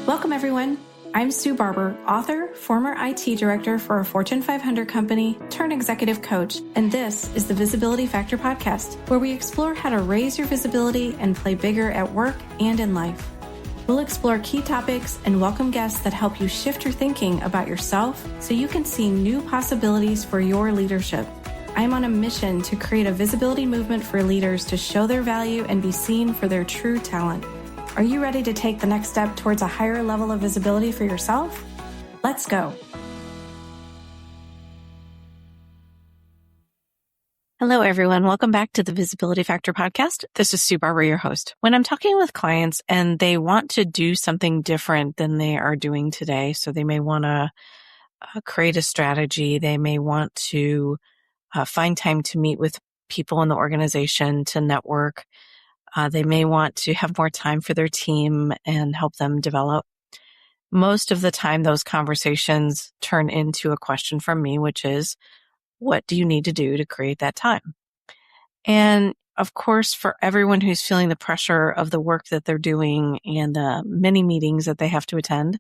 Welcome, everyone. I'm Sue Barber, author, former IT director for a Fortune 500 company, turned executive coach, and this is the Visibility Factor podcast, where we explore how to raise your visibility and play bigger at work and in life. We'll explore key topics and welcome guests that help you shift your thinking about yourself so you can see new possibilities for your leadership. I'm on a mission to create a visibility movement for leaders to show their value and be seen for their true talent. Are you ready to take the next step towards a higher level of visibility for yourself? Let's go. Hello, everyone. Welcome back to the Visibility Factor podcast. This is Sue Barber, your host. When I'm talking with clients and they want to do something different than they are doing today, so they may want to create a strategy, they may want to find time to meet with people in the organization to network. They may want to have more time for their team and help them develop. Most of the time, those conversations turn into a question from me, which is, what do you need to do to create that time? And of course, for everyone who's feeling the pressure of the work that they're doing and the many meetings that they have to attend,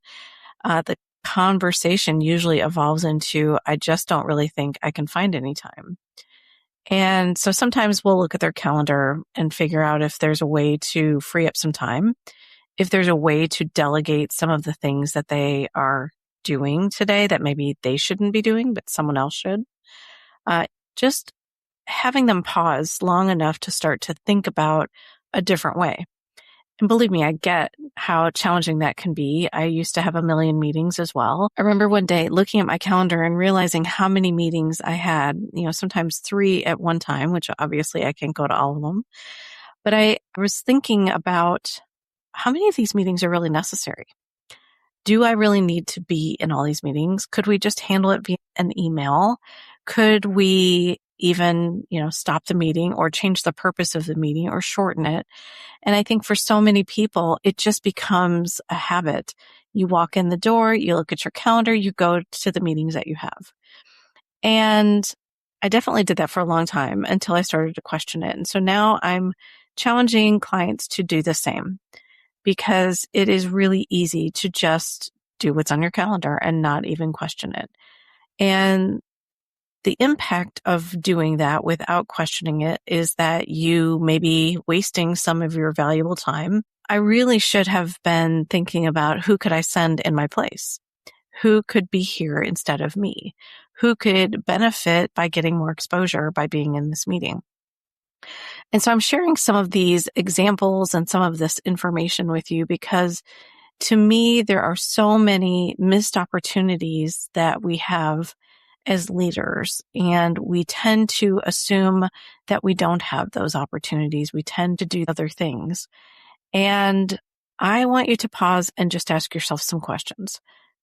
the conversation usually evolves into, I just don't really think I can find any time. And so sometimes we'll look at their calendar and figure out if there's a way to free up some time, if there's a way to delegate some of the things that they are doing today that maybe they shouldn't be doing, but someone else should. Just having them pause long enough to start to think about a different way. And believe me, I get how challenging that can be. I used to have a million meetings as well. I remember one day looking at my calendar and realizing how many meetings I had, sometimes 3 at one time, which obviously I can't go to all of them. But I was thinking about how many of these meetings are really necessary. Do I really need to be in all these meetings? Could we just handle it via an email? Could we even, stop the meeting or change the purpose of the meeting or shorten it? And I think for so many people, it just becomes a habit. You walk in the door, you look at your calendar, you go to the meetings that you have. And I definitely did that for a long time until I started to question it. And so now I'm challenging clients to do the same, because it is really easy to just do what's on your calendar and not even question it. And the impact of doing that without questioning it is that you may be wasting some of your valuable time. I really should have been thinking about, who could I send in my place? Who could be here instead of me? Who could benefit by getting more exposure by being in this meeting? And so I'm sharing some of these examples and some of this information with you because to me, there are so many missed opportunities that we have as leaders, and we tend to assume that we don't have those opportunities. We tend to do other things. And I want you to pause and just ask yourself some questions.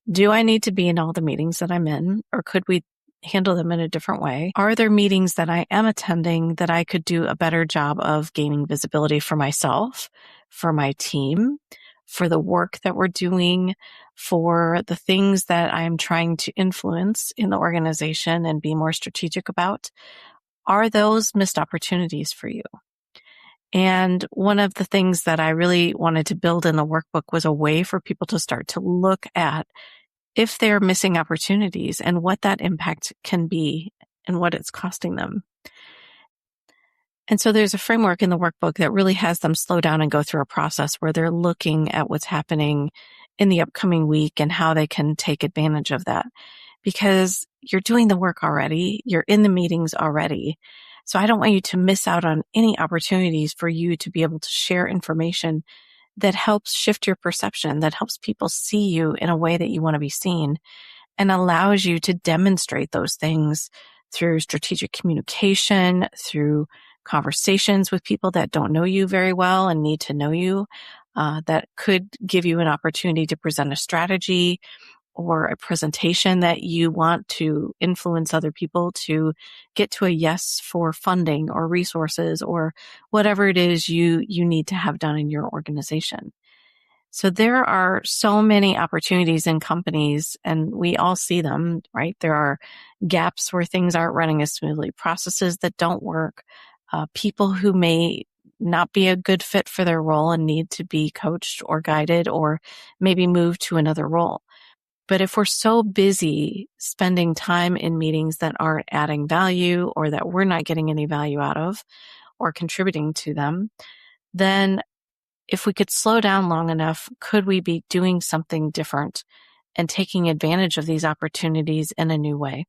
Do I need to be in all the meetings that I'm in, or could we handle them in a different way? Are there meetings that I am attending that I could do a better job of gaining visibility for myself, for my team, for the work that we're doing, for the things that I'm trying to influence in the organization and be more strategic about? Are those missed opportunities for you? And one of the things that I really wanted to build in the workbook was a way for people to start to look at if they're missing opportunities and what that impact can be and what it's costing them. And so there's a framework in the workbook that really has them slow down and go through a process where they're looking at what's happening in the upcoming week and how they can take advantage of that. Because you're doing the work already, you're in the meetings already. So I don't want you to miss out on any opportunities for you to be able to share information that helps shift your perception, that helps people see you in a way that you want to be seen, and allows you to demonstrate those things through strategic communication, through conversations with people that don't know you very well and need to know you, that could give you an opportunity to present a strategy or a presentation that you want to influence other people to get to a yes for funding or resources or whatever it is you need to have done in your organization. So there are so many opportunities in companies, and we all see them, right? There are gaps where things aren't running as smoothly, processes that don't work, people who may not be a good fit for their role and need to be coached or guided or maybe move to another role. But if we're so busy spending time in meetings that aren't adding value or that we're not getting any value out of or contributing to them, then if we could slow down long enough, could we be doing something different and taking advantage of these opportunities in a new way?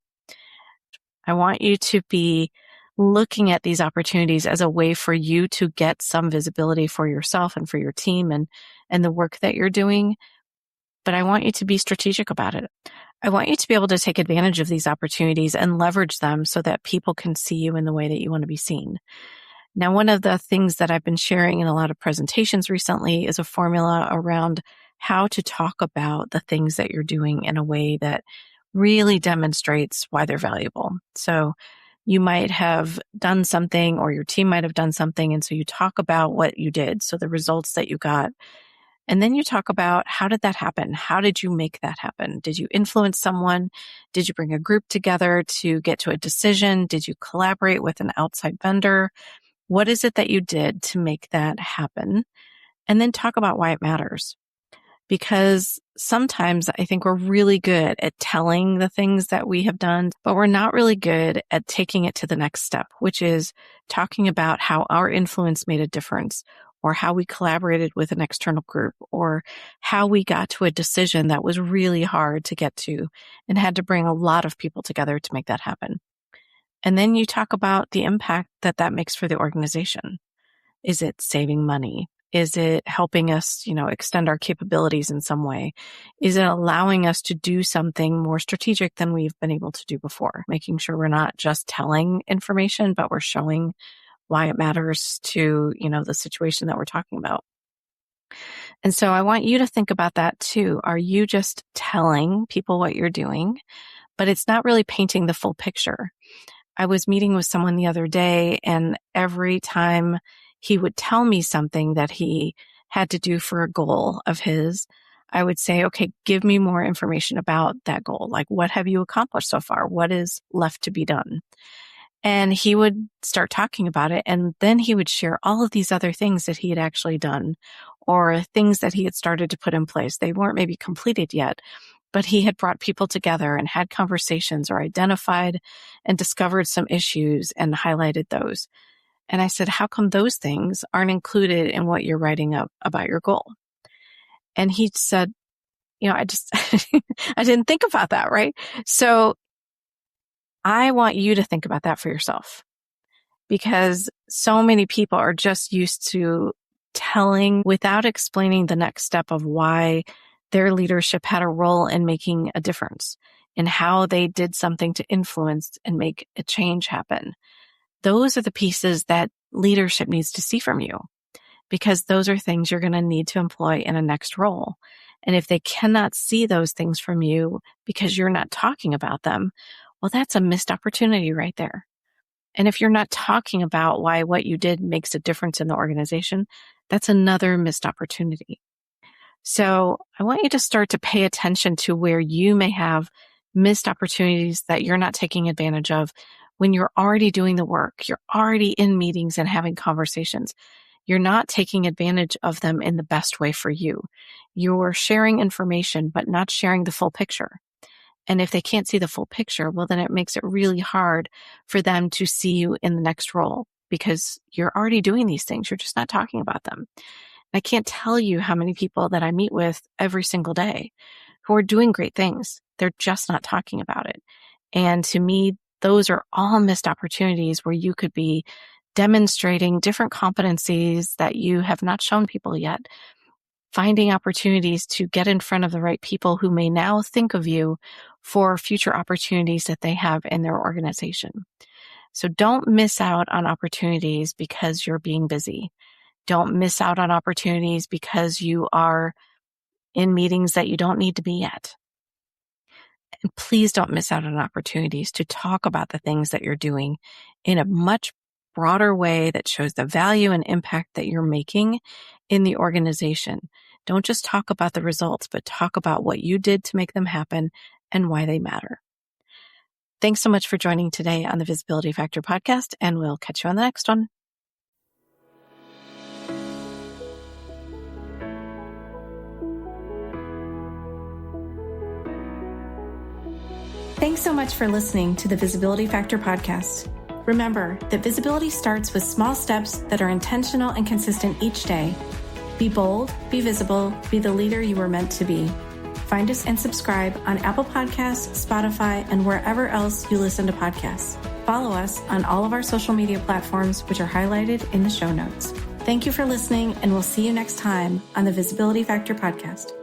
I want you to be looking at these opportunities as a way for you to get some visibility for yourself and for your team and the work that you're doing. But I want you to be strategic about it. I want you to be able to take advantage of these opportunities and leverage them so that people can see you in the way that you want to be seen. Now, one of the things that I've been sharing in a lot of presentations recently is a formula around how to talk about the things that you're doing in a way that really demonstrates why they're valuable. So you might have done something or your team might have done something. And so you talk about what you did. So the results that you got. And then you talk about how did that happen? How did you make that happen? Did you influence someone? Did you bring a group together to get to a decision? Did you collaborate with an outside vendor? What is it that you did to make that happen? And then talk about why it matters. Because sometimes I think we're really good at telling the things that we have done, but we're not really good at taking it to the next step, which is talking about how our influence made a difference, or how we collaborated with an external group, or how we got to a decision that was really hard to get to and had to bring a lot of people together to make that happen. And then you talk about the impact that that makes for the organization. Is it saving money? Is it helping us, extend our capabilities in some way? Is it allowing us to do something more strategic than we've been able to do before? Making sure we're not just telling information, but we're showing why it matters to, the situation that we're talking about. And so I want you to think about that too. Are you just telling people what you're doing, but it's not really painting the full picture? I was meeting with someone the other day, and every time he would tell me something that he had to do for a goal of his, I would say, okay, give me more information about that goal. Like, what have you accomplished so far? What is left to be done? And he would start talking about it. And then he would share all of these other things that he had actually done or things that he had started to put in place. They weren't maybe completed yet, but he had brought people together and had conversations or identified and discovered some issues and highlighted those. And I said, how come those things aren't included in what you're writing up about your goal? And he said, I just, I didn't think about that, right? So I want you to think about that for yourself, because so many people are just used to telling without explaining the next step of why their leadership had a role in making a difference and how they did something to influence and make a change happen. Those are the pieces that leadership needs to see from you, because those are things you're going to need to employ in a next role. And if they cannot see those things from you because you're not talking about them, well, that's a missed opportunity right there. And if you're not talking about why what you did makes a difference in the organization, that's another missed opportunity. So I want you to start to pay attention to where you may have missed opportunities that you're not taking advantage of when you're already doing the work. You're already in meetings and having conversations. You're not taking advantage of them in the best way for you. You're sharing information, but not sharing the full picture. And if they can't see the full picture, well, then it makes it really hard for them to see you in the next role, because you're already doing these things. You're just not talking about them. I can't tell you how many people that I meet with every single day who are doing great things. They're just not talking about it. And to me, those are all missed opportunities where you could be demonstrating different competencies that you have not shown people yet, finding opportunities to get in front of the right people who may now think of you for future opportunities that they have in their organization. So don't miss out on opportunities because you're being busy. Don't miss out on opportunities because you are in meetings that you don't need to be at. And please don't miss out on opportunities to talk about the things that you're doing in a much broader way that shows the value and impact that you're making in the organization. Don't just talk about the results, but talk about what you did to make them happen and why they matter. Thanks so much for joining today on the Visibility Factor podcast, and we'll catch you on the next one. Thanks so much for listening to the Visibility Factor podcast. Remember that visibility starts with small steps that are intentional and consistent each day. Be bold, be visible, be the leader you were meant to be. Find us and subscribe on Apple Podcasts, Spotify, and wherever else you listen to podcasts. Follow us on all of our social media platforms, which are highlighted in the show notes. Thank you for listening, and we'll see you next time on the Visibility Factor podcast.